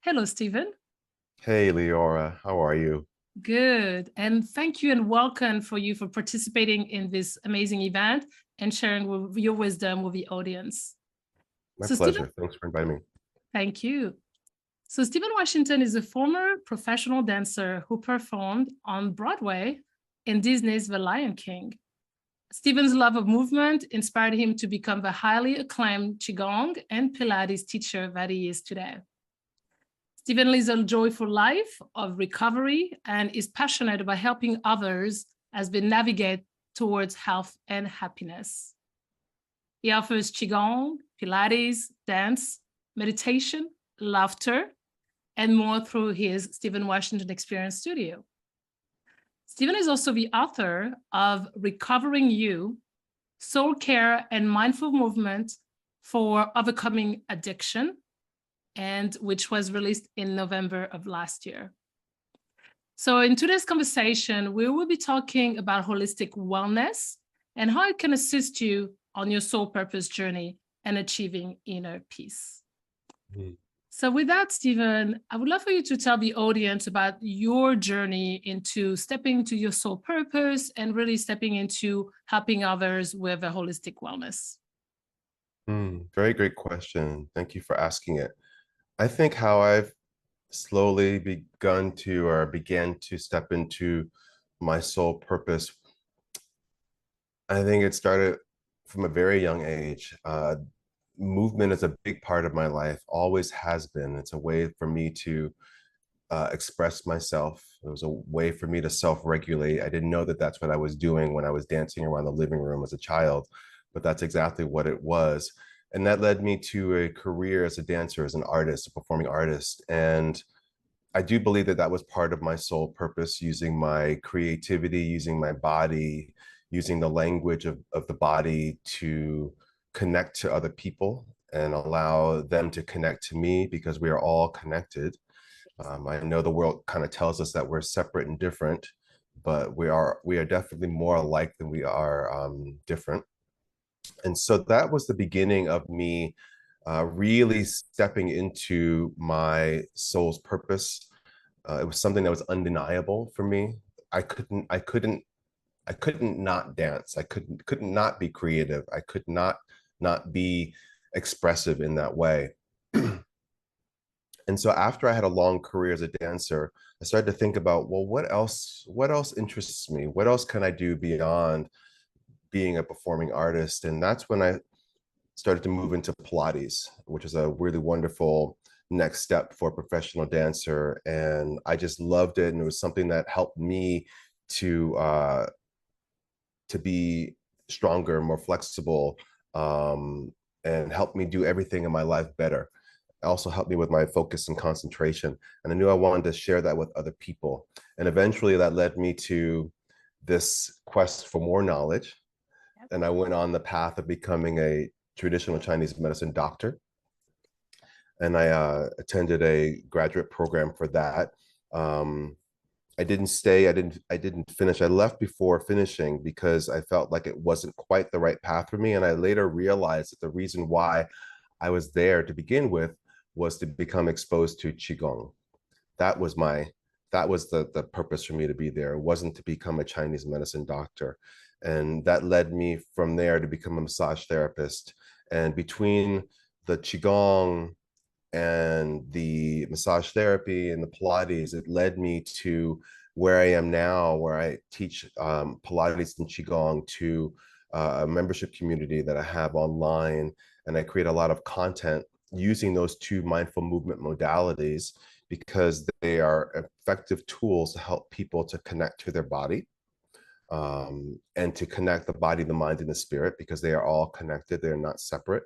Hello, Stephen. Hey, Liorah, how are you? Good. And thank you and welcome for you for participating in this amazing event and sharing your wisdom with the audience. My So, Stephen, pleasure. Thanks for inviting me. thank you. So, Stephen Washington is a former professional dancer who performed on Broadway in Disney's The Lion King. Stephen's love of movement inspired him to become the highly acclaimed Qigong and Pilates teacher that he is today. Stephen lives a joyful life of recovery and is passionate about helping others as they navigate towards health and happiness. He offers Qigong, Pilates, dance, meditation, laughter, and more through his Stephen Washington Experience Studio. Stephen is also the author of Recovering You, Soul Care and Mindful Movement for Overcoming Addiction, and which was released in November of last year. So in today's conversation, we will be talking about holistic wellness and how it can assist you on your soul purpose journey and achieving inner peace. Mm. So with that, Stephen, I would love for you to tell the audience about your journey into stepping into your soul purpose and really stepping into helping others with a holistic wellness. Very great question. Thank you for asking it. I think how I've slowly began to step into my soul purpose, I think it started from a very young age. Movement is a big part of my life, always has been. It's a way for me to express myself. It was a way for me to self-regulate. I didn't know that that's what I was doing when I was dancing around the living room as a child, but that's exactly what it was. And that led me to a career as a dancer, as an artist, a performing artist. And I do believe that that was part of my soul purpose, using my creativity, using my body, using the language of the body to connect to other people and allow them to connect to me, because we are all connected. I know the world kind of tells us that we're separate and different, but we are definitely more alike than we are different. And so that was the beginning of me really stepping into my soul's purpose. It was something that was undeniable for me. I couldn't not dance. I couldn't not be creative. I could not be expressive in that way. And so after I had a long career as a dancer, I started to think about, well, what else interests me? What else can I do beyond being a performing artist? And that's when I started to move into Pilates, which is a really wonderful next step for a professional dancer. And I just loved it. And it was something that helped me to be stronger, more flexible, and helped me do everything in my life better. It also helped me with my focus and concentration. And I knew I wanted to share that with other people. And eventually that led me to this quest for more knowledge. And I went on the path of becoming a traditional Chinese medicine doctor. And I attended a graduate program for that. I didn't stay. I didn't finish. I left before finishing because I felt like it wasn't quite the right path for me. And I later realized that the reason why I was there to begin with was to become exposed to Qigong. That was the purpose for me to be there. It wasn't to become a Chinese medicine doctor. And that led me from there to become a massage therapist. And between the Qigong and the massage therapy and the Pilates, it led me to where I am now, where I teach Pilates and Qigong to a membership community that I have online. And I create a lot of content using those two mindful movement modalities because they are effective tools to help people to connect to their body, and to connect the body, the mind, and the spirit, because they are all connected. They're not separate.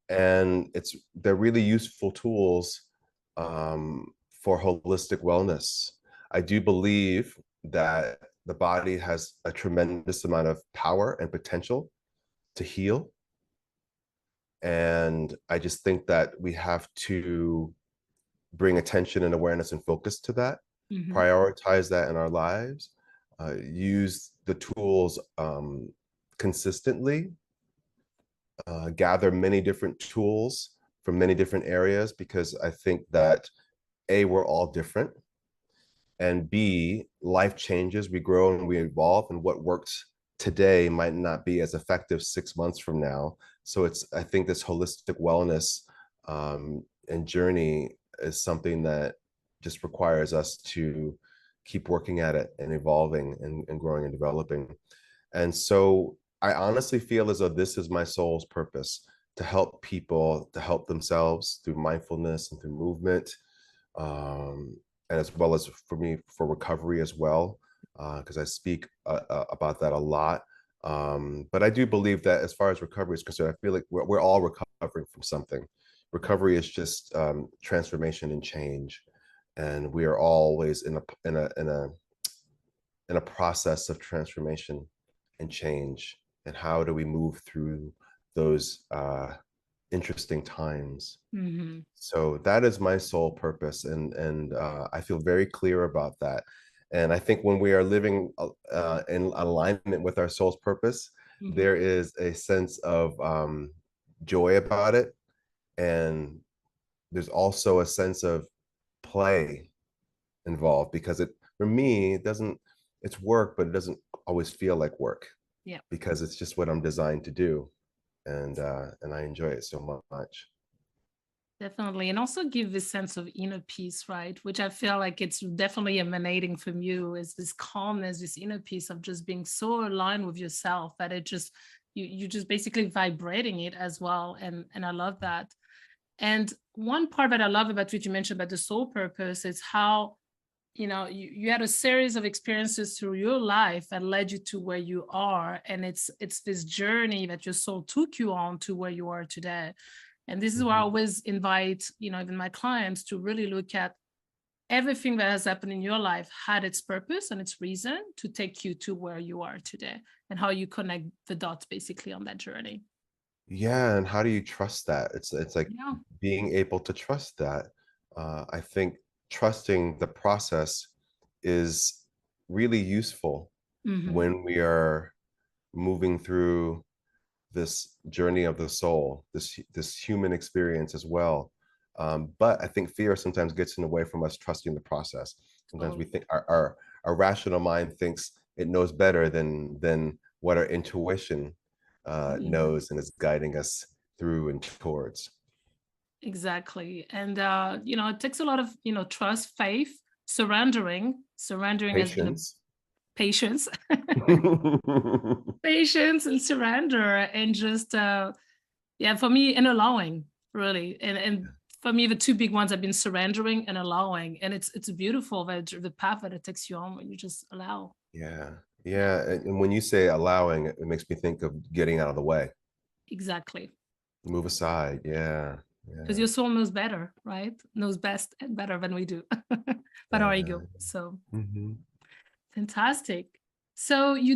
And they're really useful tools for holistic wellness. I do believe that the body has a tremendous amount of power and potential to heal. And I just think that we have to bring attention and awareness and focus to that, prioritize that in our lives, use the tools consistently, gather many different tools from many different areas, because I think that A, we're all different, and B, life changes, we grow and we evolve, and what works today might not be as effective 6 months from now. So I think this holistic wellness and journey is something that just requires us to keep working at it and evolving and growing and developing. And so I honestly feel as though this is my soul's purpose, to help people, to help themselves through mindfulness and through movement, and as well as for me, for recovery as well, because I speak about that a lot. But I do believe that as far as recovery is concerned, I feel like we're all recovering from something. Recovery is just transformation and change, and we are always in a process of transformation and change. And how do we move through those interesting times? Mm-hmm. So that is my sole purpose, and I feel very clear about that. And I think when we are living in alignment with our soul's purpose, Mm-hmm. there is a sense of joy about it, and there's also a sense of play involved, because it, for me, it doesn't, it's work, but it doesn't always feel like work, Yeah. because it's just what I'm designed to do, and I enjoy it so much. Definitely. And also give this sense of inner peace, right? Which I feel like it's definitely emanating from you, is this calmness, this inner peace of just being so aligned with yourself that it just, you just basically vibrating it as well. And I love that. And one part that I love about what you mentioned about the soul purpose is how, you had a series of experiences through your life that led you to where you are. And it's this journey that your soul took you on to where you are today. And this is where I always invite, even my clients to really look at everything that has happened in your life had its purpose and its reason to take you to where you are today, and how you connect the dots basically on that journey. Yeah, and how do you trust that? It's like Yeah. being able to trust that. I think trusting the process is really useful Mm-hmm. when we are moving through this journey of the soul, this human experience as well. But I think fear sometimes gets in the way from us trusting the process. Sometimes we Totally. think our rational mind thinks it knows better than what our intuition Mm-hmm. knows and is guiding us through and towards. Exactly. And it takes a lot of, trust, faith, surrendering has been a Patience. patience. Patience and surrender, and just yeah, for me, and allowing, really. And for me, the two big ones have been surrendering and allowing. And it's beautiful that the path that it takes you on when you just allow. Yeah. Yeah, Yeah. And when you say allowing, it makes me think of getting out of the way. exactly. Move aside. Yeah. Because Yeah. your soul knows better, right? Knows best and better than we do. But our Yeah. ego. So Mhm. fantastic. So you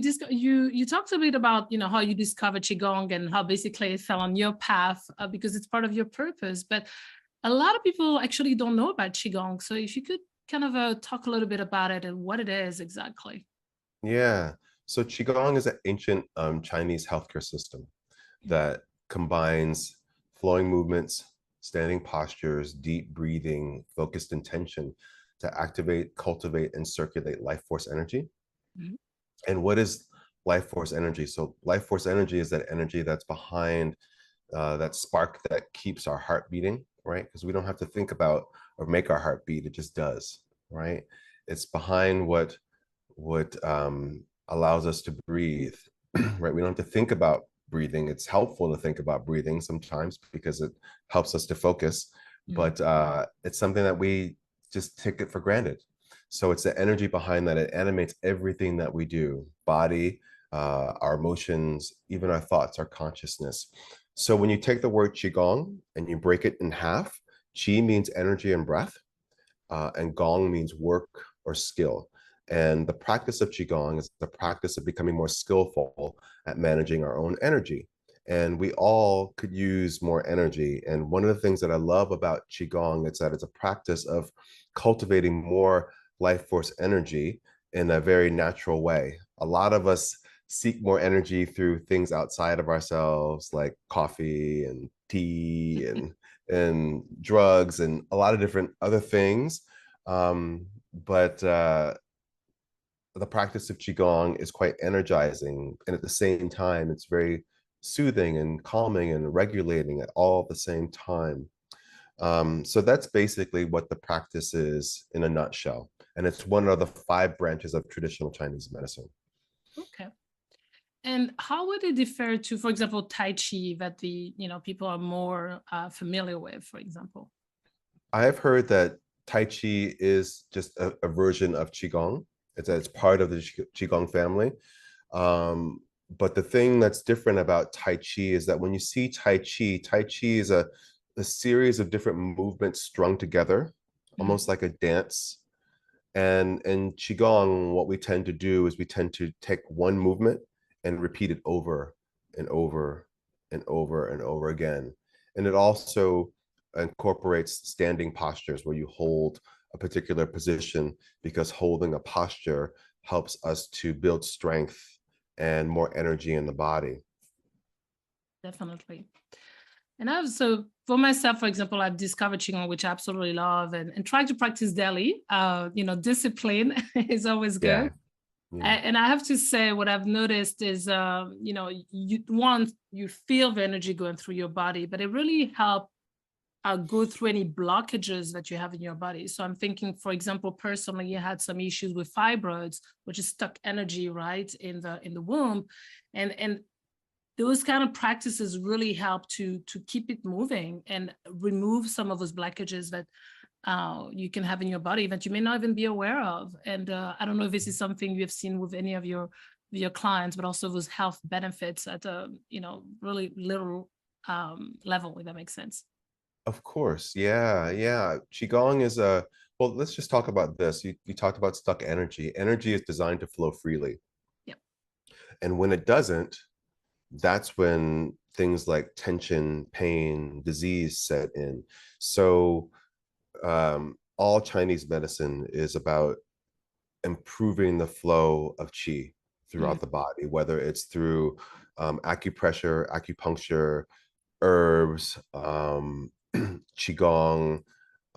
talked a bit about, how you discovered qigong and how basically it fell on your path, because it's part of your purpose. But a lot of people actually don't know about qigong. So if you could kind of talk a little bit about it and what it is exactly. Yeah. So Qigong is an ancient Chinese healthcare system that combines flowing movements, standing postures, deep breathing, focused intention to activate, cultivate, and circulate life force energy. Mhm. And what is life force energy? So life force energy is that energy that's behind that spark that keeps our heart beating, right? Because we don't have to think about or make our heart beat; it just does, right? It's behind what allows us to breathe, right? We don't have to think about breathing. It's helpful to think about breathing sometimes because it helps us to focus, Mhm. but it's something that we just take it for granted. So it's the energy behind that. It animates everything that we do, body, our emotions, even our thoughts, our consciousness. So when you take the word qigong and you break it in half, qi means energy and breath, and gong means work or skill. And the practice of qigong is the practice of becoming more skillful at managing our own energy. And we all could use more energy. And one of the things that I love about qigong is that it's a practice of cultivating more life force energy in a very natural way. A lot of us seek more energy through things outside of ourselves, like coffee and tea and drugs and a lot of different other things. But the practice of Qigong is quite energizing. And at the same time, it's very soothing and calming and regulating at all the same time. So that's basically what the practice is in a nutshell. And it's one of the 5 branches of traditional Chinese medicine. Okay. And how would it differ to, for example, Tai Chi that the, people are more familiar with, for example? I have heard that Tai Chi is just a version of Qigong. It's part of the Qigong family. But the thing that's different about Tai Chi is that when you see Tai Chi is a series of different movements strung together, almost like a dance. And in Qigong, what we tend to do is we tend to take one movement and repeat it over and over and over and over again. And it also incorporates standing postures where you hold a particular position, because holding a posture helps us to build strength and more energy in the body. Definitely. And so for myself, for example, I've discovered Qigong, which I absolutely love, and trying to practice daily. Discipline is always good. Yeah. And I have to say, what I've noticed is, you feel the energy going through your body, but it really helps go through any blockages that you have in your body. So I'm thinking, for example, personally, you had some issues with fibroids, which is stuck energy, right, in the womb, and those kind of practices really help to keep it moving and remove some of those blockages that you can have in your body that you may not even be aware of. And I don't know if this is something you have seen with any of your clients, but also those health benefits at a really little level, if that makes sense. Of course. Yeah. Qigong is well, let's just talk about this. You talked about stuck energy. Energy is designed to flow freely. Yep. And when it doesn't, that's when things like tension, pain, disease set in. So all Chinese medicine is about improving the flow of qi throughout the body, whether it's through acupressure, acupuncture, herbs, qigong,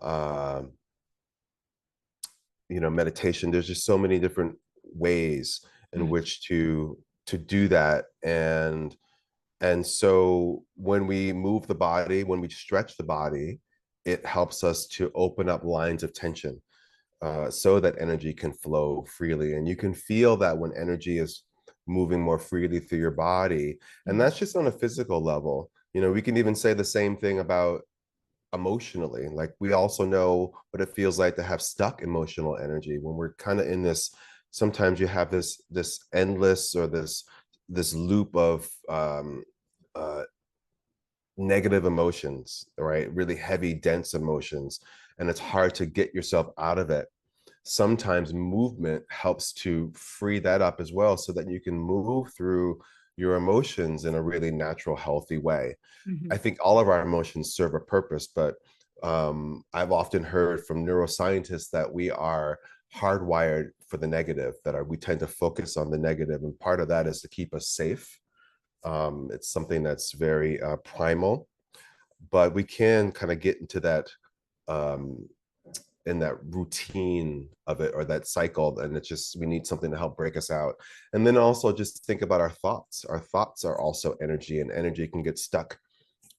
uh, meditation. There's just so many different ways in which to do that. And so when we move the body, when we stretch the body, it helps us to open up lines of tension, so that energy can flow freely. And you can feel that when energy is moving more freely through your body. And that's just on a physical level. We can even say the same thing about emotionally. Like, we also know what it feels like to have stuck emotional energy when we're kind of in this. Sometimes you have this endless, or this loop of uh, negative emotions, right? Really heavy, dense emotions, and it's hard to get yourself out of it. Sometimes movement helps to free that up as well, so that you can move through your emotions in a really natural, healthy way. I think all of our emotions serve a purpose, but I've often heard from neuroscientists that we are hardwired for the negative, that we tend to focus on the negative, and part of that is to keep us safe. It's something that's very primal, but we can kind of get into that in that routine of it, or that cycle, and it's just, we need something to help break us out. And then also just think about our thoughts. Our thoughts are also energy, and energy can get stuck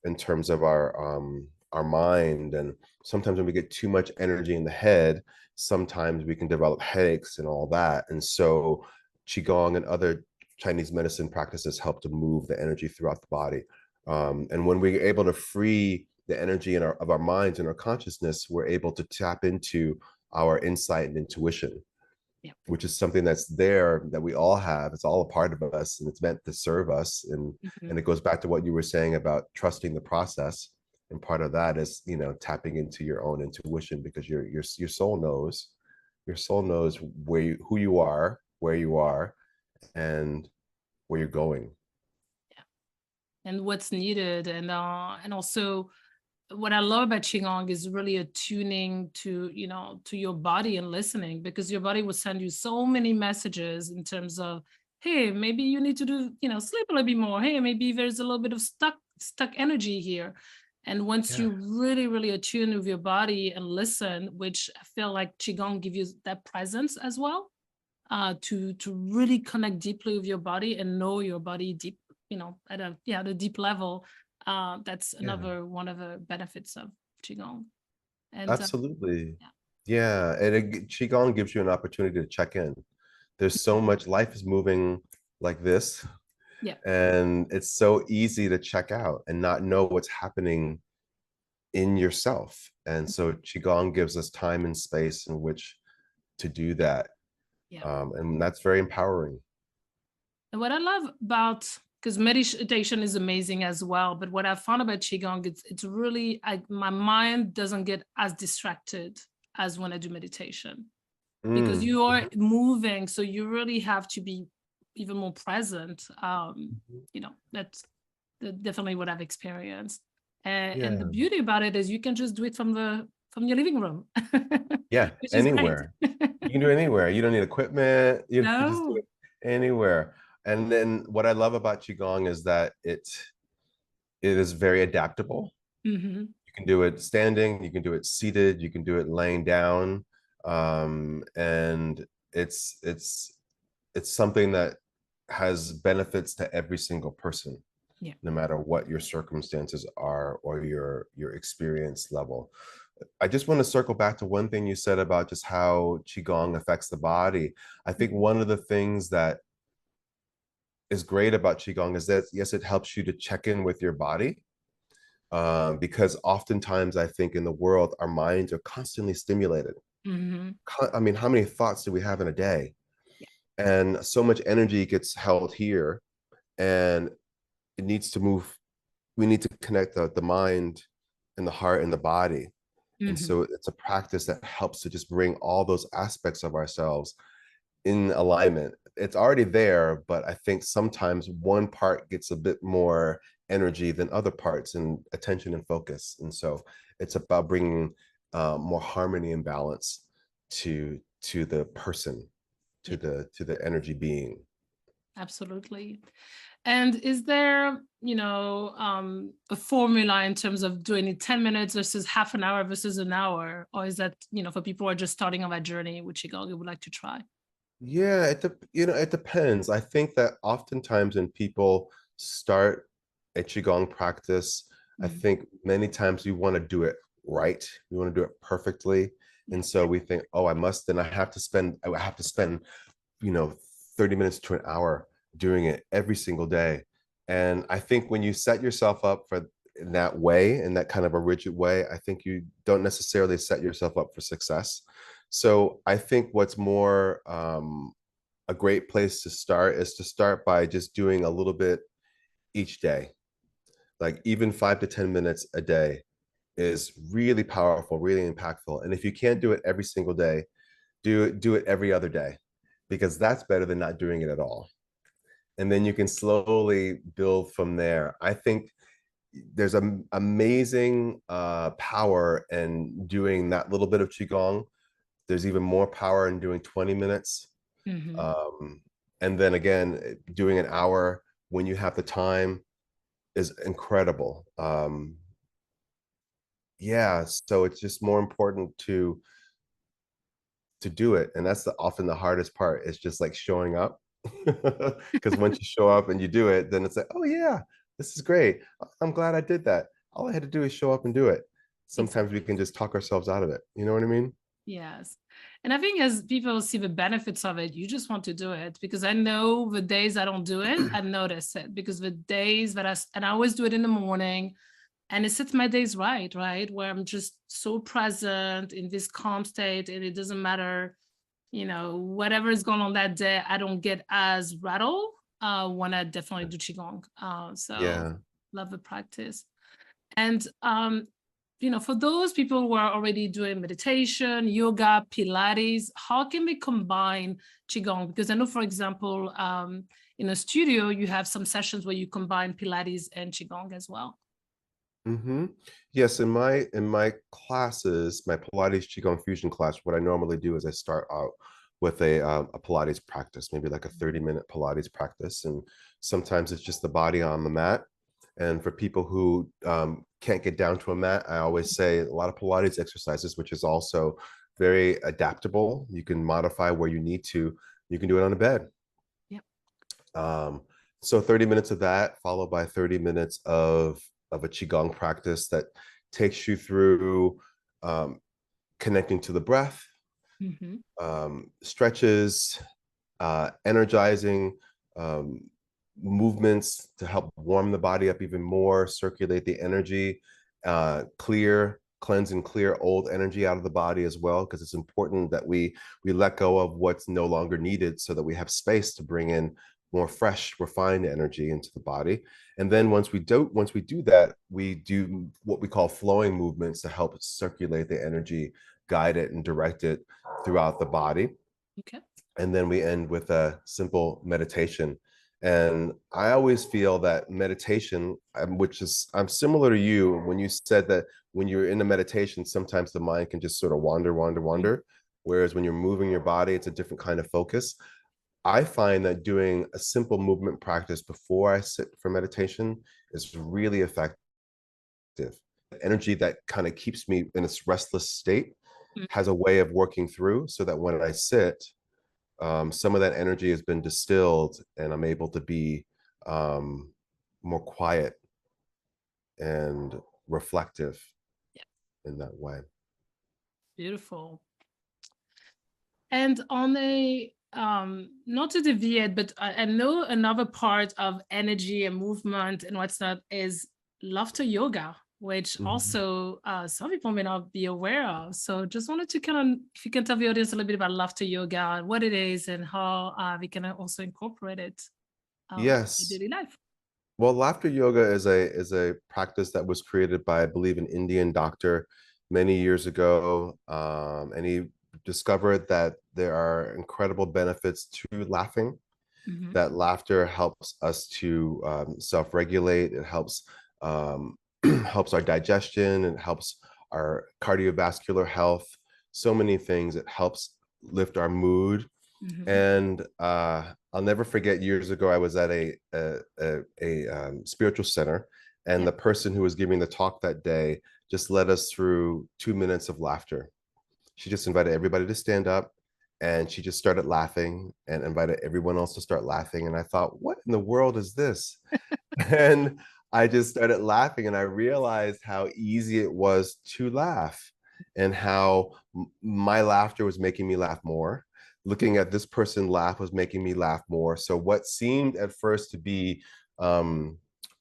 in terms of our mind. And sometimes when we get too much energy in the head, sometimes we can develop headaches and all that. And so qigong and other Chinese medicine practices help to move the energy throughout the body. And when we're able to free the energy of our minds and our consciousness, we're able to tap into our insight and intuition, which is something that's there, that we all have. It's all a part of us, and it's meant to serve us. And it goes back to what you were saying about trusting the process. And part of that is, tapping into your own intuition, because your soul knows. Your soul knows who you are, where you are, and where you're going. And what's needed. And also, what I love about Qigong is really attuning to, to your body and listening, because your body will send you so many messages in terms of, hey, maybe you need to do, sleep a little bit more. Hey, maybe there's a little bit of stuck energy here. And once Yeah. you really, really attune with your body and listen, which I feel like Qigong gives you that presence as well, to really connect deeply with your body and know your body deep, at the deep level. That's Yeah. another one of the benefits of Qigong. And Absolutely. yeah, Yeah. And Qigong gives you an opportunity to check in. There's so much, life is moving like this, yeah, and it's so easy to check out and not know what's happening in yourself. And so Qigong gives us time and space in which to do that. yeah. And that's very empowering. And what I love about, because meditation is amazing as well, but what I found about Qigong, it's really, my mind doesn't get as distracted as when I do meditation, because Mm. you are moving, so you really have to be even more present. That's definitely what I've experienced. And the Yeah. beauty about it is you can just do it from your living room, Yeah. which is great. Anywhere. You can do it anywhere. You don't need equipment. You can just do No. it anywhere. And then what I love about Qigong is that it is very adaptable. Hmm. You can do it standing, you can do it seated, you can do it laying down. And it's something that has benefits to every single person, Yeah. no matter what your circumstances are or your experience level. I just want to circle back to one thing you said about just how Qigong affects the body. I think one of the things that is great about Qigong is that, yes, it helps you to check in with your body. Because oftentimes I think in the world, our minds are constantly stimulated. Hmm. I mean, how many thoughts do we have in a day? Yeah. And so much energy gets held here, and it needs to move. We need to connect the mind and the heart and the body. And Hmm. so it's a practice that helps to just bring all those aspects of ourselves in alignment. It's already there, but I think sometimes one part gets a bit more energy than other parts and attention and focus. And so it's about bringing more harmony and balance to the person, Yeah, to the energy being. absolutely. And is there, a formula in terms of doing it 10 minutes versus half an hour versus an hour? Or is that, for people who are just starting on that journey, which you would like to try? Yeah, it depends. I think that oftentimes when people start a qigong practice, I Mhm. think many times we want to do it right. We want to do it perfectly. Yeah. And so we think, oh, I have to spend, you know, 30 minutes to an hour doing it every single day. And I think when you set yourself up for in that way, in that kind of a rigid way, I think you don't necessarily set yourself up for success. So I think what's more a great place to start is to start by just doing a little bit each day. Like even 5 to 10 minutes a day is really powerful, really impactful. And if you can't do it every single day, do it every other day, because that's better than not doing it at all. And then you can slowly build from there. I think there's an amazing power in doing that little bit of qigong. There's even more power in doing 20 minutes. Hmm. Um, and then again, doing an hour when you have the time is incredible. Yeah, so it's just more important to do it, and that's often the hardest part. It's just like showing up, because once you show up and you do it, then it's like, oh yeah, this is great. I'm glad I did that. All I had to do is show up and do it. Sometimes we Exactly. can just talk ourselves out of it. You know what I mean? Yes. And I think as people see the benefits of it, you just want to do it, because I know the days I don't do it, I notice it, because the days that and I always do it in the morning, and it sets my days right, where I'm just so present in this calm state, and it doesn't matter, whatever is going on that day, I don't get as rattled when I definitely do Qigong. So Yeah. love the practice. And for those people who are already doing meditation, yoga, Pilates, how can we combine Qigong? Because I know, for example, in a studio, you have some sessions where you combine Pilates and Qigong as well. Mm-hmm. Yes, in my classes, my Pilates Qigong fusion class, what I normally do is I start out with a Pilates practice, maybe like a 30-minute Pilates practice, and sometimes it's just the body on the mat, And for people who can't get down to a mat, I always say a lot of Pilates exercises, which is also very adaptable. You can modify where you need to. You can do it on a bed. Yep. So 30 minutes of that, followed by 30 minutes of a Qigong practice that takes you through connecting to the breath, stretches, energizing movements to help warm the body up even more, circulate the energy, cleanse and clear old energy out of the body as well, because it's important that we let go of what's no longer needed so that we have space to bring in more fresh, refined energy into the body. And then once we do that, we do what we call flowing movements to help circulate the energy, guide it and direct it throughout the body. Okay. And then we end with a simple meditation. And I always feel that meditation, which is, I'm similar to you when you said that when you're in a meditation, sometimes the mind can just sort of wander. Whereas when you're moving your body, it's a different kind of focus. I find that doing a simple movement practice before I sit for meditation is really effective. Energy that kind of keeps me in this restless state has a way of working through so that when I sit, some of that energy has been distilled and I'm able to be more quiet and reflective in that way. Beautiful. And on a not to deviate, but I know another part of energy and movement and what's not is laughter yoga, which also some people may not be aware of. So just wanted to kind of, if you can tell the audience a little bit about laughter yoga, what it is and how we can also incorporate it Yes. in daily life. Well, laughter yoga is a practice that was created by, I believe, an Indian doctor many years ago, and he discovered that there are incredible benefits to laughing. That laughter helps us to self-regulate. It helps helps our digestion. It helps our cardiovascular health. So many things. It helps lift our mood. And I'll never forget, years ago, I was at a spiritual center, and the person who was giving the talk that day just led us through 2 minutes of laughter. She just invited everybody to stand up, and she just started laughing and invited everyone else to start laughing. And I thought, what in the world is this? And I just started laughing, and I realized how easy it was to laugh and how my laughter was making me laugh more. Looking at this person laugh was making me laugh more. So what seemed at first to be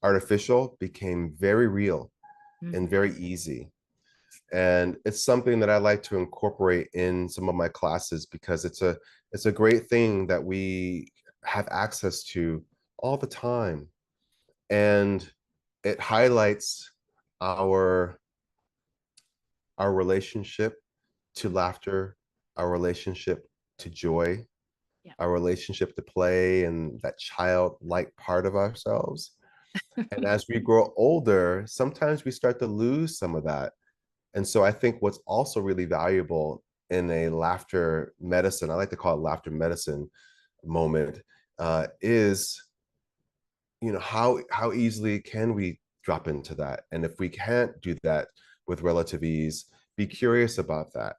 artificial became very real and very easy. And it's something that I like to incorporate in some of my classes because it's a great thing that we have access to all the time. And it highlights our relationship to laughter, our relationship to joy, our relationship to play and that childlike part of ourselves. And as we grow older, sometimes we start to lose some of that. And so I think what's also really valuable in a laughter medicine, I like to call it laughter medicine moment, is, you know, how easily can we drop into that? And if we can't do that with relative ease, be curious about that.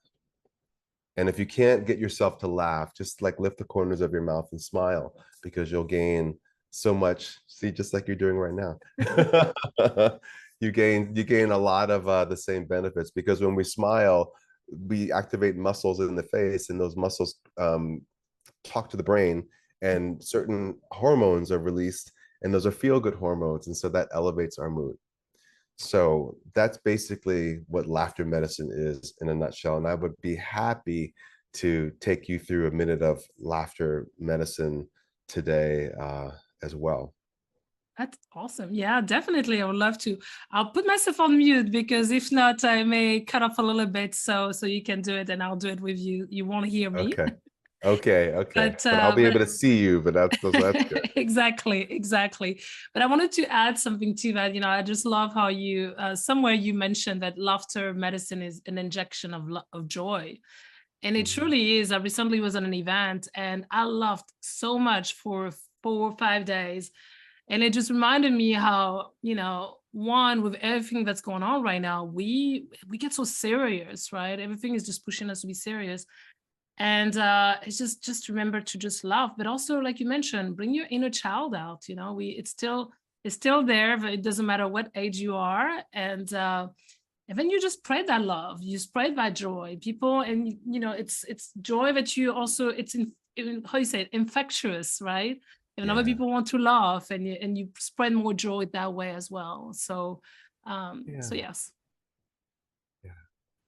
And if you can't get yourself to laugh, just like lift the corners of your mouth and smile, because you'll gain so much. See, just like you're doing right now. You gain a lot of the same benefits, because when we smile, we activate muscles in the face, and those muscles talk to the brain, and certain hormones are released, and those are feel-good hormones, and so that elevates our mood. So that's basically what laughter medicine is in a nutshell. And I would be happy to take you through a minute of laughter medicine today as well. That's awesome. Yeah, definitely. I would love to. I'll put myself on mute because if not, I may cut off a little bit. So you can do it and I'll do it with you. You won't hear me. Okay. Okay. But I'll be able to see you, but that's good. Exactly. But I wanted to add something to that. You know, I just love how you somewhere you mentioned that laughter medicine is an injection of joy. And it truly is. I recently was at an event and I laughed so much for 4 or 5 days. And it just reminded me how, one, with everything that's going on right now, we get so serious, right? Everything is just pushing us to be serious. And it's just remember to just laugh, but also, like you mentioned, bring your inner child out. It's still there, but it doesn't matter what age you are. And then you just spread that love, you spread that joy, people. And it's joy that you also, how you say it, infectious, right? And other people want to laugh, and you spread more joy that way as well. So yes. Yeah.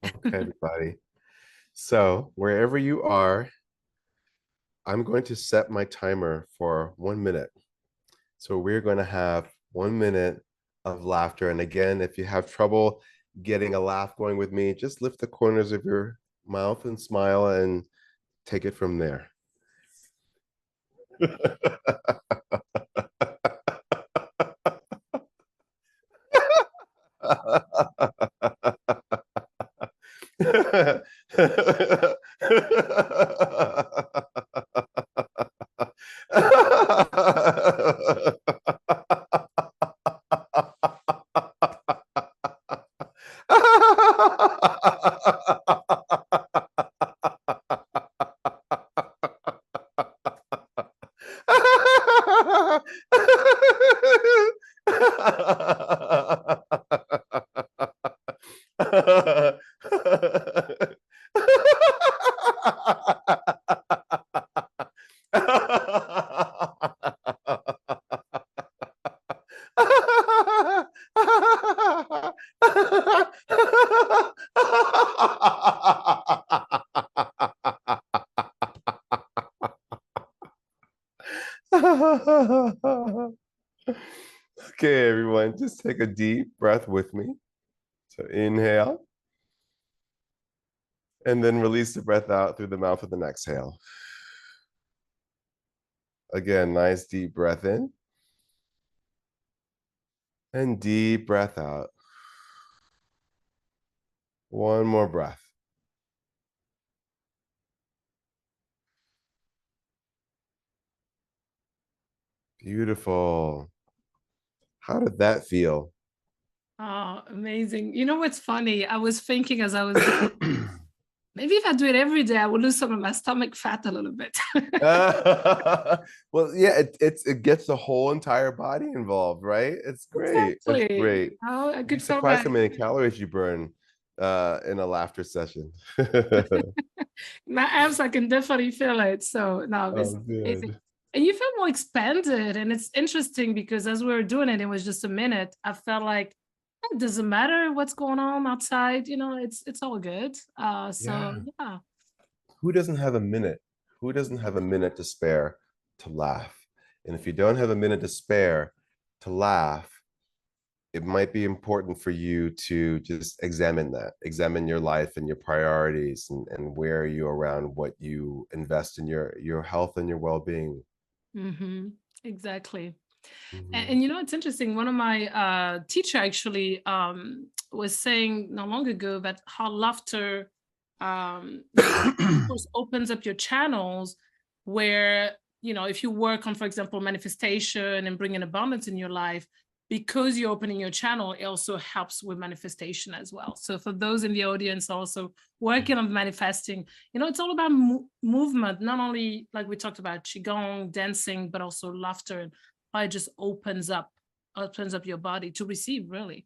Okay, everybody. So wherever you are, I'm going to set my timer for 1 minute. So we're going to have 1 minute of laughter. And again, if you have trouble getting a laugh going with me, just lift the corners of your mouth and smile and take it from there. Okay, everyone, just take a deep breath with me. So inhale, and then release the breath out through the mouth with an exhale. Again, nice deep breath in. And deep breath out. One more breath. Beautiful. How did that feel? Oh, amazing. You know what's funny? I was thinking as I was doing, maybe if I do it every day, I would lose some of my stomach fat a little bit. Well, yeah, it gets the whole entire body involved, right? It's great. It's Exactly. great. Oh, I You'd be could feel surprised my how many calories you burn in a laughter session. my abs. I can definitely feel it. So no, it's Oh, amazing. good. And you feel more expanded. And it's interesting because as we were doing it, it was just a minute. I felt like it doesn't matter what's going on outside. It's all good. So Yeah. yeah. Who doesn't have a minute? Who doesn't have a minute to spare to laugh? And if you don't have a minute to spare to laugh, it might be important for you to just examine your life and your priorities, and where you around what you invest in your health and your well-being. Mm-hmm. Exactly. And, Mhm. and it's interesting. One of my teacher actually was saying not long ago that how laughter, of course, opens up your channels where, if you work on, for example, manifestation and bringing abundance in your life, because you're opening your channel, it also helps with manifestation as well. So for those in the audience also working on manifesting, it's all about movement, not only like we talked about Qigong, dancing, but also laughter, and how it just opens up your body to receive, really.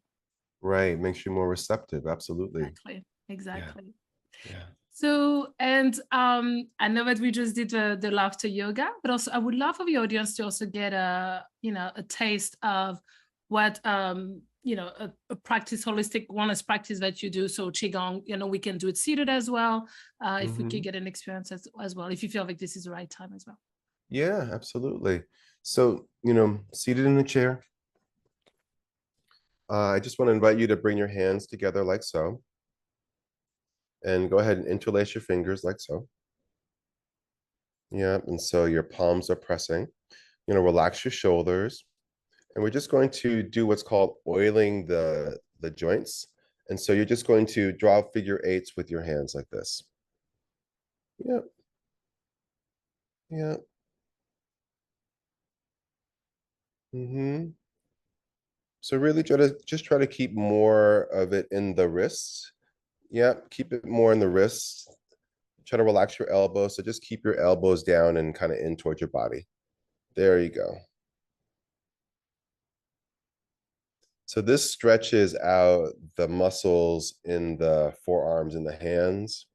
Right, makes you more receptive. Absolutely. Exactly. Yeah, Exactly. yeah. So, and I know that we just did the laughter yoga, but also I would love for the audience to also get a taste of what a practice, holistic wellness practice that you do. So qigong, we can do it seated as well. If we could Mhm. get an experience as well, if you feel like this is the right time as well. Yeah, absolutely. So, seated in a chair, I just want to invite you to bring your hands together like so, and go ahead and interlace your fingers like so. Yeah, and so your palms are pressing. Relax your shoulders, and we're just going to do what's called oiling the joints. And so you're just going to draw figure eights with your hands like this. Yeah, yeah. So really try to keep more of it in the wrists. Yep, keep it more in the wrists. Try to relax your elbows. So just keep your elbows down and kind of in towards your body. There you go. So this stretches out the muscles in the forearms and the hands.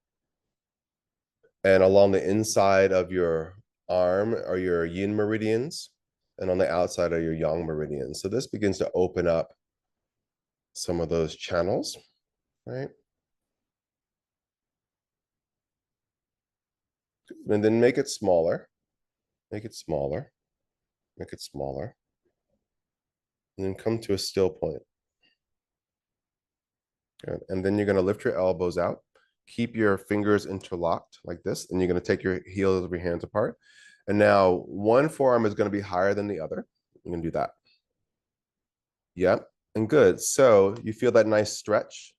And along the inside of your arm are your yin meridians, and on the outside are your yang meridians. So this begins to open up some of those channels, right? And then make it smaller, make it smaller, make it smaller, and then come to a still point. Good. And then you're going to lift your elbows out. Keep your fingers interlocked like this, and you're going to take your heels of your hands apart. And now one forearm is going to be higher than the other. You're going to do that. Yep. And good. So you feel that nice stretch.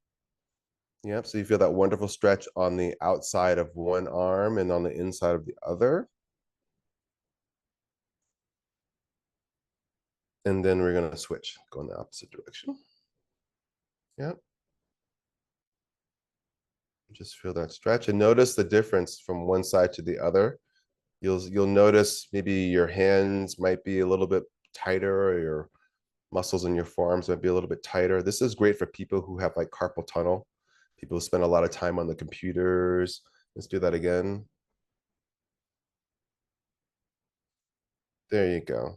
Yep. So you feel that wonderful stretch on the outside of one arm and on the inside of the other. And then we're going to switch, go in the opposite direction. Yep. Just feel that stretch and notice the difference from one side to the other. You'll notice maybe your hands might be a little bit tighter, or your muscles in your forearms might be a little bit tighter. This is great for people who have like carpal tunnel, people who spend a lot of time on the computers. Let's do that again. There you go.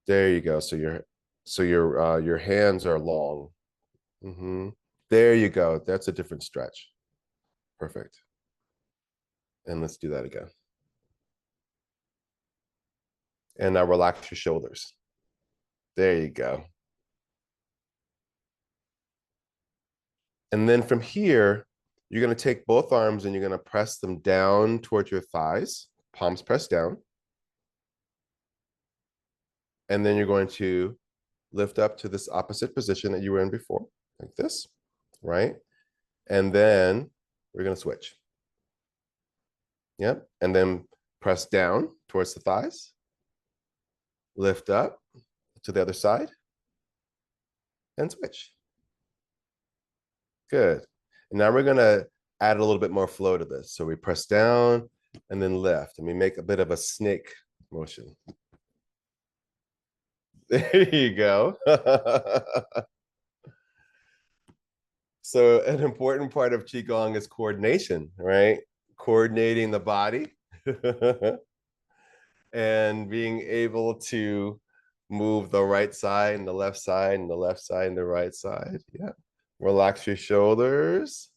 There you go. So your hands are long. There you go. That's a different stretch. Perfect. And let's do that again. And now relax your shoulders. There you go. And then from here, you're going to take both arms and you're going to press them down towards your thighs, palms pressed down. And then you're going to lift up to this opposite position that you were in before, like this, right? And then we're going to switch. Yep. And then press down towards the thighs, lift up to the other side, and switch. Good. And now we're going to add a little bit more flow to this. So we press down and then lift, and we make a bit of a snake motion. There you go. So an important part of Qigong is coordination, right? Coordinating the body and being able to move the right side and the left side and the left side and the right side. Yeah. Relax your shoulders.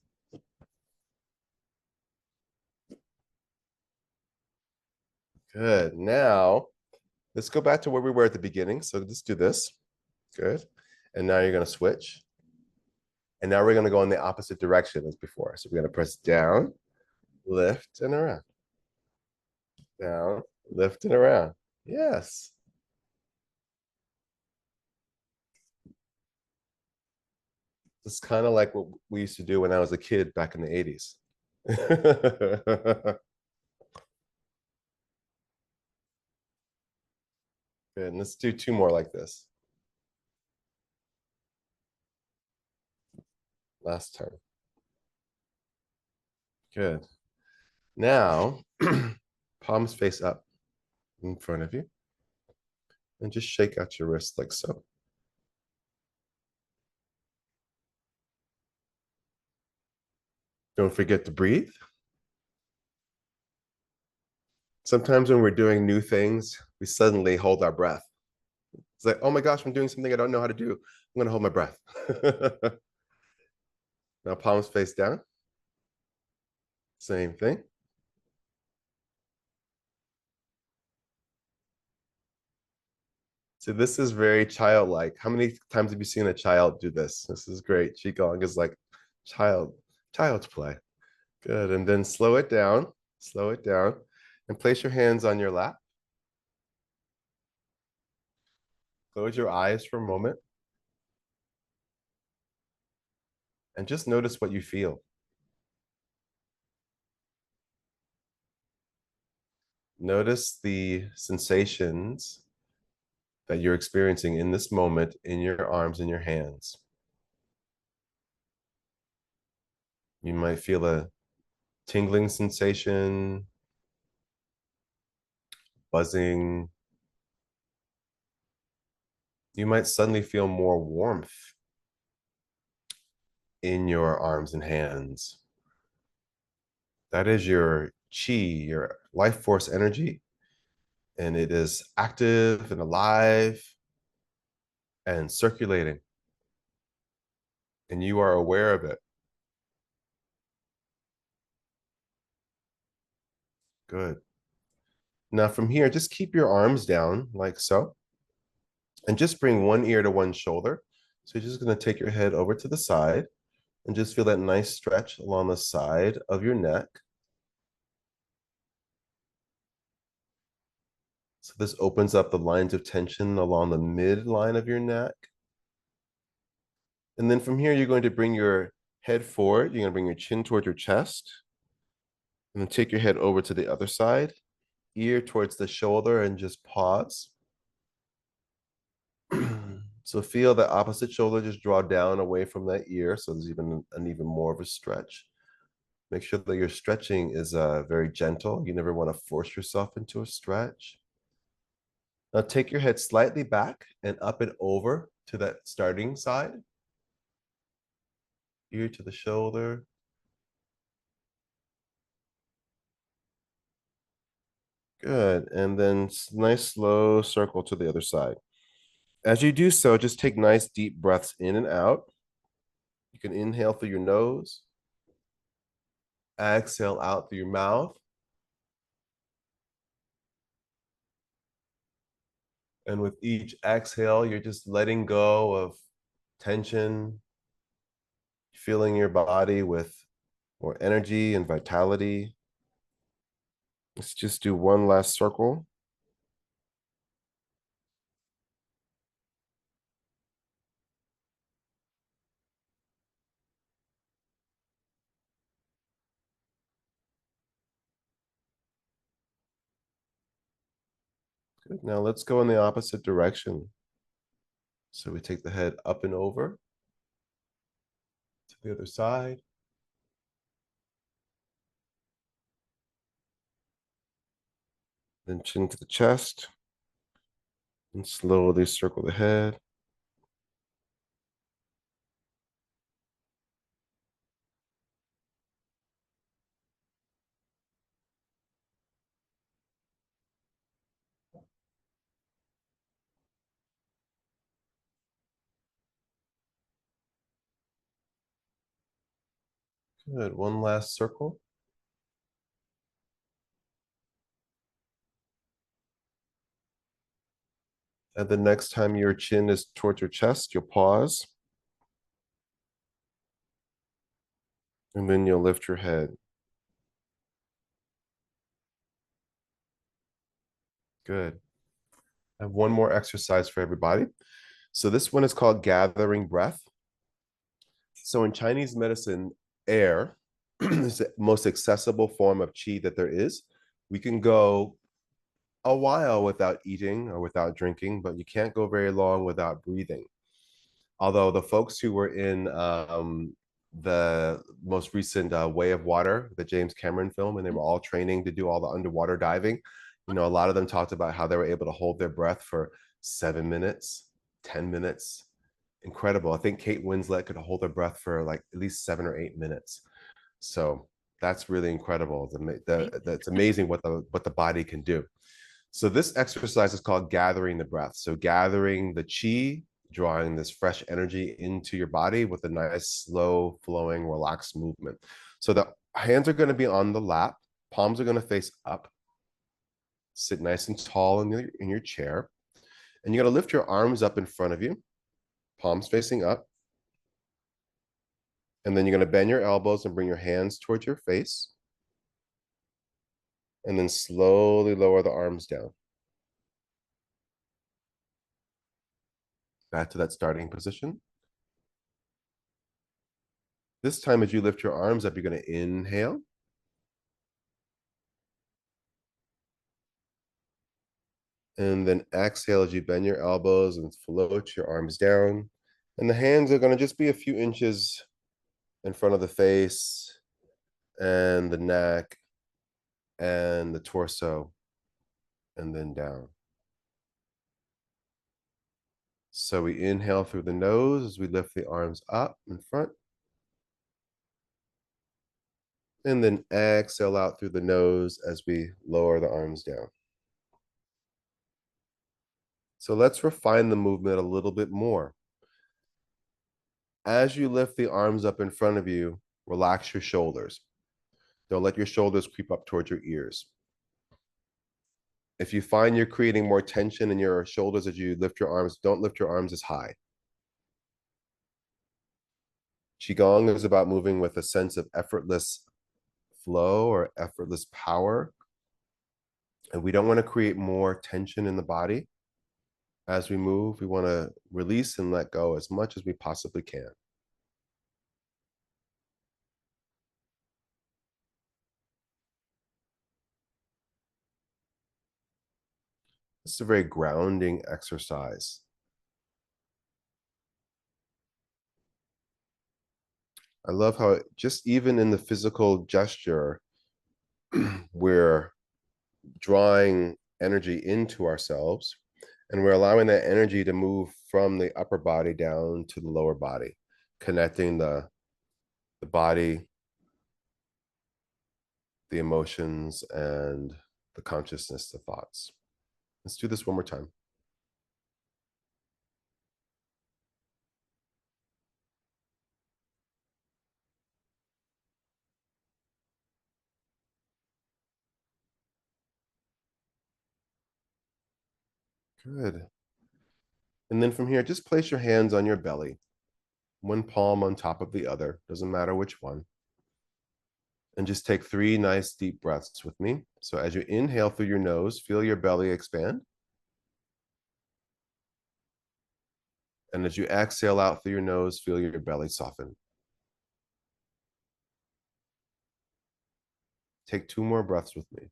Good. Now, let's go back to where we were at the beginning. So let's do this. Good. And now you're going to switch. And now we're going to go in the opposite direction as before. So we're going to press down, lift, and around. Down, lift, and around. Yes. It's kind of like what we used to do when I was a kid back in the 80s. Good. And let's do two more like this. Last time. Good. Now, palms face up in front of you. And just shake out your wrist like so. Don't forget to breathe. Sometimes when we're doing new things, we suddenly hold our breath. It's like, oh my gosh, I'm doing something I don't know how to do. I'm going to hold my breath. Now, palms face down. Same thing. So this is very childlike. How many times have you seen a child do this? This is great. Qigong is like child's play. Good. And then slow it down, and place your hands on your lap. Close your eyes for a moment and just notice what you feel. Notice the sensations that you're experiencing in this moment in your arms and your hands. You might feel a tingling sensation, buzzing. You might suddenly feel more warmth in your arms and hands. That is your qi, your life force energy, and it is active and alive and circulating, and you are aware of it. Good. Now from here, just keep your arms down like so, and just bring one ear to one shoulder. So you're just going to take your head over to the side and just feel that nice stretch along the side of your neck. So this opens up the lines of tension along the midline of your neck. And then from here, you're going to bring your head forward. You're going to bring your chin towards your chest. And then take your head over to the other side, ear towards the shoulder, and just pause. So feel the opposite shoulder just draw down away from that ear. So there's even more of a stretch. Make sure that your stretching is very gentle. You never want to force yourself into a stretch. Now take your head slightly back and up and over to that starting side. Ear to the shoulder. Good. And then nice slow circle to the other side. As you do so, just take nice deep breaths in and out. You can inhale through your nose, exhale out through your mouth. And with each exhale, you're just letting go of tension, filling your body with more energy and vitality. Let's just do one last circle. Good. Now let's go in the opposite direction. So we take the head up and over to the other side. Then chin to the chest. And slowly circle the head. Good. One last circle. And the next time your chin is towards your chest, you'll pause. And then you'll lift your head. Good. I have one more exercise for everybody. So this one is called gathering breath. So in Chinese medicine, air is the most accessible form of qi that there is. We can go a while without eating or without drinking, but you can't go very long without breathing. Although the folks who were in the most recent Way of Water, the James Cameron film, and they were all training to do all the underwater diving, you know, a lot of them talked about how they were able to hold their breath for 7 minutes, 10 minutes. Incredible. I think Kate Winslet could hold her breath for like at least 7 or 8 minutes. So that's really incredible. That's amazing what the body can do. So this exercise is called gathering the breath. So gathering the qi, drawing this fresh energy into your body with a nice, slow flowing, relaxed movement. So the hands are going to be on the lap. Palms are going to face up. Sit nice and tall in your chair. And you're going to lift your arms up in front of you, palms facing up. And then you're going to bend your elbows and bring your hands towards your face. And then slowly lower the arms down. Back to that starting position. This time, as you lift your arms up, you're going to inhale. And then exhale as you bend your elbows and float your arms down. And the hands are going to just be a few inches in front of the face and the neck and the torso, and then down. So we inhale through the nose as we lift the arms up in front. And then exhale out through the nose as we lower the arms down. So let's refine the movement a little bit more. As you lift the arms up in front of you, relax your shoulders. Don't let your shoulders creep up towards your ears. If you find you're creating more tension in your shoulders as you lift your arms, don't lift your arms as high. Qigong is about moving with a sense of effortless flow or effortless power. And we don't want to create more tension in the body. As we move, we want to release and let go as much as we possibly can. It's a very grounding exercise. I love how just even in the physical gesture, we're drawing energy into ourselves, and we're allowing that energy to move from the upper body down to the lower body, connecting the body, the emotions, and the consciousness, the thoughts. Let's do this one more time. Good. And then from here, just place your hands on your belly, one palm on top of the other, doesn't matter which one. And just take 3 nice deep breaths with me. So as you inhale through your nose, feel your belly expand. And as you exhale out through your nose, feel your belly soften. Take 2 more breaths with me.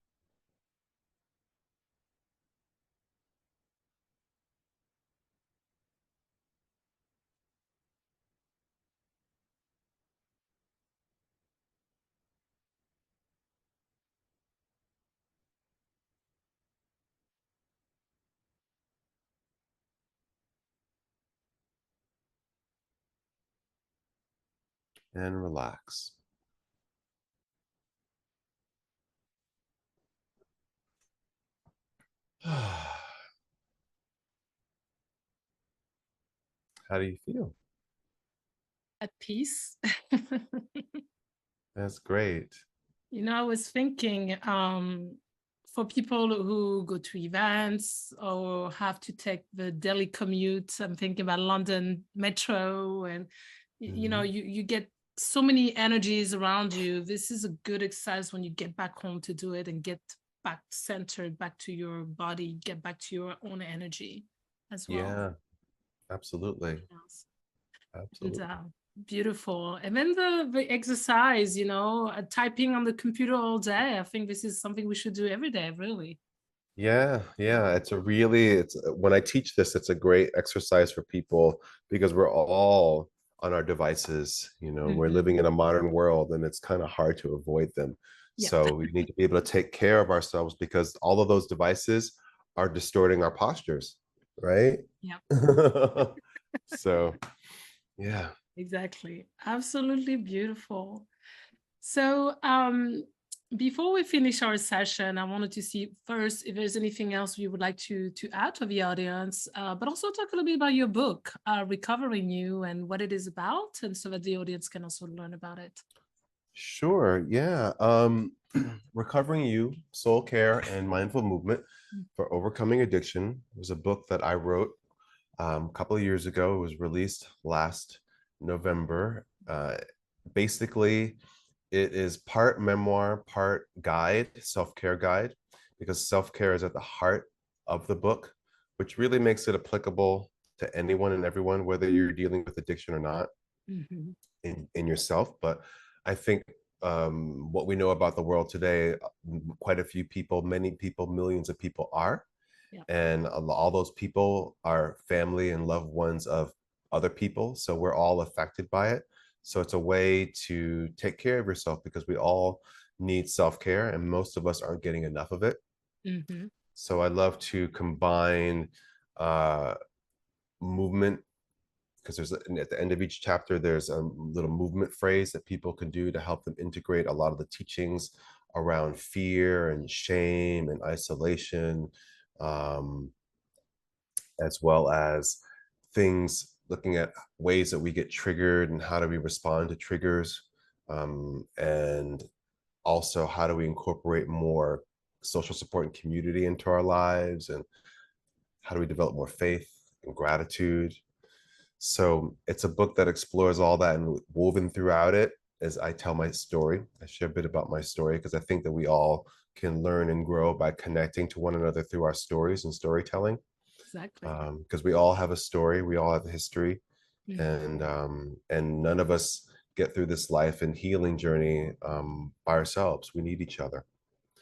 And relax. How do you feel? At peace. That's great. I was thinking for people who go to events or have to take the daily commute, I'm thinking about London Metro, and you get so many energies around you. This is a good exercise when you get back home to do it and get back centered, back to your body, get back to your own energy as well. Yeah, absolutely. Yes. Absolutely. And beautiful. And then the exercise, typing on the computer all day. I think this is something we should do every day, really. Yeah, it's when I teach this, it's a great exercise for people because we're all on our devices, we're living in a modern world and it's kind of hard to avoid them. Yeah. So we need to be able to take care of ourselves because all of those devices are distorting our postures, right? Yeah. So, yeah. Exactly. Absolutely beautiful. So before we finish our session, I wanted to see first if there's anything else you would like to add to the audience, but also talk a little bit about your book, Recovering You, and what it is about, and so that the audience can also learn about it. Sure. Yeah. Recovering You, Soul Care and Mindful Movement for Overcoming Addiction was a book that I wrote a couple of years ago. It was released last November. Basically, it is part memoir, part guide, self-care guide, because self-care is at the heart of the book, which really makes it applicable to anyone and everyone, whether you're dealing with addiction or not in yourself. But I think what we know about the world today, quite a few people, many people, millions of people are. And all those people are family and loved ones of other people. So we're all affected by it. So it's a way to take care of yourself because we all need self-care and most of us aren't getting enough of it. Mm-hmm. So I love to combine uh, movement because there's at the end of each chapter, there's a little movement phrase that people can do to help them integrate a lot of the teachings around fear and shame and isolation, um, as well as things looking at ways that we get triggered and how do we respond to triggers, and also how do we incorporate more social support and community into our lives, and how do we develop more faith and gratitude. So it's a book that explores all that, and woven throughout it as I tell my story. I share a bit about my story because I think that we all can learn and grow by connecting to one another through our stories and storytelling. Exactly. Because we all have a story, we all have a history, Mm, and none of us get through this life and healing journey by ourselves. We need each other.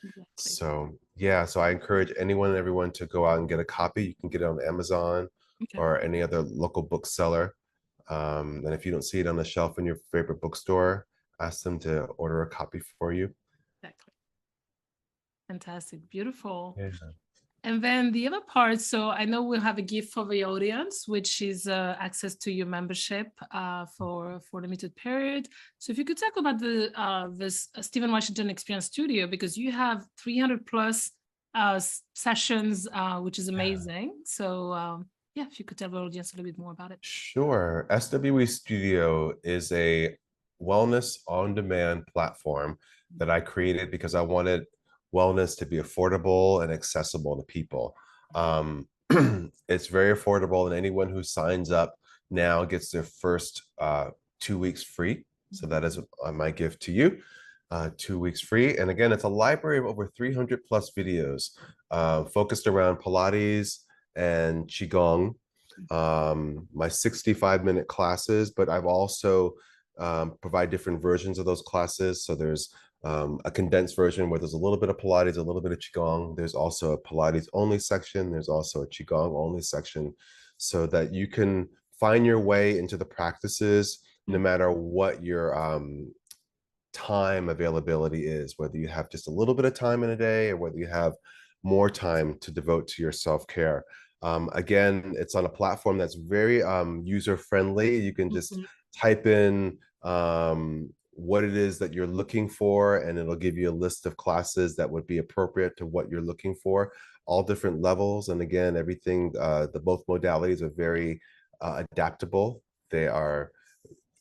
exactly. So yeah, so I encourage anyone and everyone to go out and get a copy. You can get it on Amazon Okay. or any other local bookseller. And if you don't see it on the shelf in your favorite bookstore, ask them to order a copy for you. Exactly. Fantastic. Beautiful. Yeah. And then the other part, so I know we'll have a gift for the audience, which is access to your membership for limited period. So if you could talk about the this Stephen Washington Experience Studio, because you have 300 plus sessions, which is amazing. So yeah, if you could tell the audience a little bit more about it. Sure. SWE Studio is a wellness on demand platform that I created because I wanted wellness to be affordable and accessible to people. Um, it's very affordable, and anyone who signs up now gets their first 2 weeks free. So that is my gift to you. 2 weeks free. And again, it's a library of over 300 plus videos focused around Pilates and Qi Gong, my 65-minute classes, but I've also provide different versions of those classes. So there's a condensed version where there's a little bit of Pilates, a little bit of Qigong. There's also a Pilates only section. There's also a Qigong only section, so that you can find your way into the practices no matter what your time availability is, whether you have just a little bit of time in a day or whether you have more time to devote to your self-care. Again, it's on a platform that's very user friendly. You can just Mhm. type in what it is that you're looking for, and it'll give you a list of classes that would be appropriate to what you're looking for, all different levels. And again, everything, the both modalities are very adaptable. They are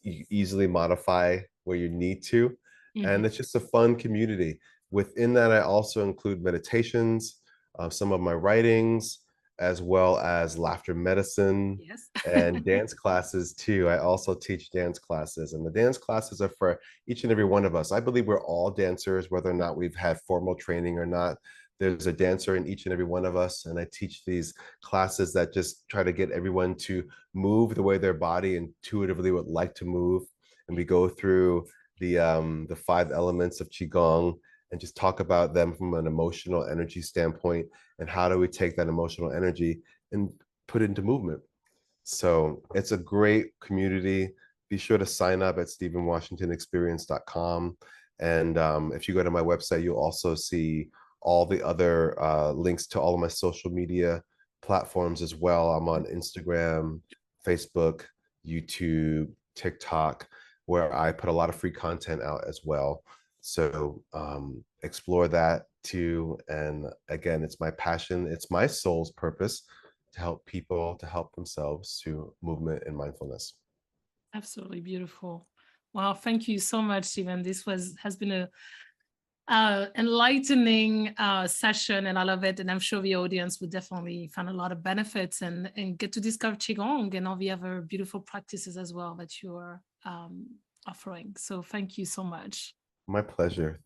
easily modify where you need to. And Mhm. it's just a fun community. Within that, I also include meditations, some of my writings, as well as laughter medicine Yes. and dance classes too. I also teach dance classes, and the dance classes are for each and every one of us. I believe we're all dancers, whether or not we've had formal training or not. There's a dancer in each and every one of us, and I teach these classes that just try to get everyone to move the way their body intuitively would like to move. And we go through the 5 elements of qigong and just talk about them from an emotional energy standpoint, and how do we take that emotional energy and put it into movement. So it's a great community. Be sure to sign up at stephenwashingtonexperience.com. And if you go to my website, you'll also see all the other links to all of my social media platforms as well. I'm on Instagram, Facebook, YouTube, TikTok, where I put a lot of free content out as well. So explore that too. And again, it's my passion, it's my soul's purpose to help people to help themselves through movement and mindfulness. Absolutely beautiful. Wow, thank you so much, Stephen. This has been a enlightening session, and I love it. And I'm sure the audience would definitely find a lot of benefits and get to discover Qigong and all the other beautiful practices as well that you are offering. So thank you so much. My pleasure.